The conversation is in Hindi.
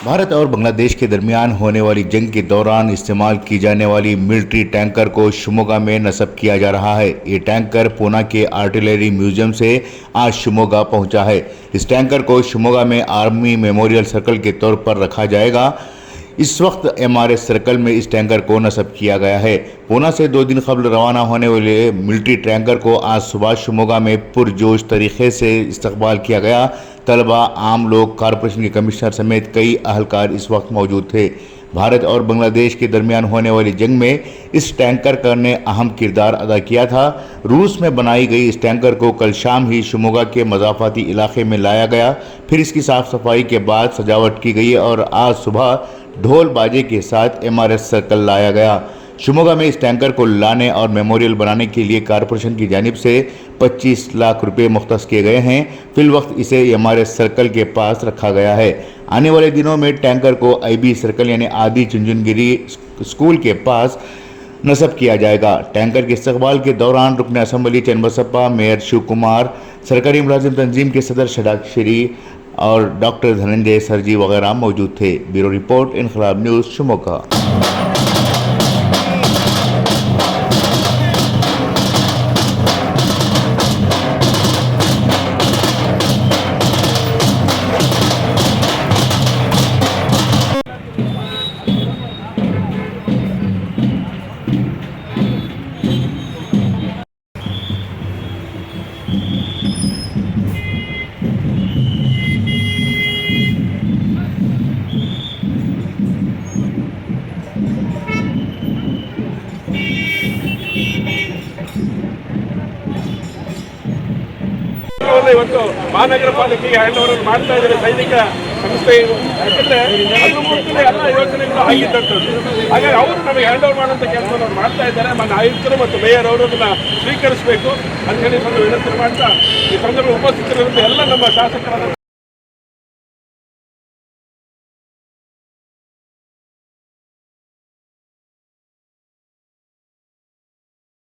भारत और बांग्लादेश के दरमियान होने वाली जंग के दौरान इस्तेमाल की जाने वाली मिलिट्री टैंकर को शिमोगा में नस्ब किया जा रहा है। ये टैंकर पूना के आर्टिलरी म्यूजियम से आज शिमोगा पहुंचा है। इस टैंकर को शिमोगा में आर्मी मेमोरियल सर्कल के तौर पर रखा जाएगा। इस वक्त एमआरएस सर्कल में इस टैंकर को नस्ब किया गया है। पूना से 2 दिन कबल रवाना होने वाले मिलिट्री टैंकर को आज सुबह शिमोगा में पुरजोश तरीके से इस्तकबाल किया गया। तलबा, आम लोग, कॉरपोरेशन के कमिश्नर समेत कई अहलकार इस वक्त मौजूद थे। भारत और बांग्लादेश के दरमियान होने वाली जंग में इस टैंकर ने अहम किरदार अदा किया था। रूस में बनाई गई इस टैंकर को कल शाम ही शिमोगा के मज़ाफ़ाती इलाके में लाया गया। फिर इसकी साफ़ सफाई के बाद सजावट की गई और आज सुबह ढोल बाजे के साथ एमआरएस सर्कल लाया गया। शिमोगा में इस टैंकर को लाने और मेमोरियल बनाने के लिए कॉरपोरेशन की जानिब से 25 लाख रुपए मुख्तस किए गए हैं। फिल वक्त इसे एमआरएस सर्कल के पास रखा गया है। आने वाले दिनों में टैंकर को आईबी सर्कल यानी आदि चुंचुनगिरी स्कूल के पास नस्ब किया जाएगा। टैंकर के इस्तकबाल के दौरान रुकन असम्बली चन्नबसप्पा, मेयर शिव कुमार, सरकारी मुलाजिम तंजीम के सदर षडाक्षरी और डॉक्टर धनंजय सरजी वगैरह मौजूद थे। ब्यूरो रिपोर्ट, इनकलाब न्यूज़, शिमोगा। ಇವತ್ತು ಮಹಾನಗರ ಪಾಲಿಕೆಗೆ ಹ್ಯಾಂಡ್ ಓವರ್ ಮಾಡ್ತಾ ಇದ್ದಾರೆ ಸೈನಿಕ ಸಂಸ್ಥೆ. ಯಾಕಂದ್ರೆ ಅದು ಮುಂದೆ ಎಲ್ಲ ಯೋಜನೆಗಳು ಆಗಿದ್ದಂಥದ್ದು. ಹಾಗಾಗಿ ಅವರು ನಮಗೆ ಹ್ಯಾಂಡ್ ಓವರ್ ಮಾಡುವಂಥ ಕೆಲಸವನ್ನು ಮಾಡ್ತಾ ಇದ್ದಾರೆ. ನಮ್ಮ ಆಯುಕ್ತರು ಮತ್ತು ಮೇಯರ್ ಅವರು ಅದನ್ನು ಸ್ವೀಕರಿಸಬೇಕು ಅಂತ ಹೇಳಿ ಒಂದು ವಿನಂತಿ ಮಾಡ್ತಾ ಈ ಸಂದರ್ಭ ಉಪಸ್ಥಿತರಿರುವಂಥ ಎಲ್ಲ ನಮ್ಮ ಶಾಸಕರಾದಂಥ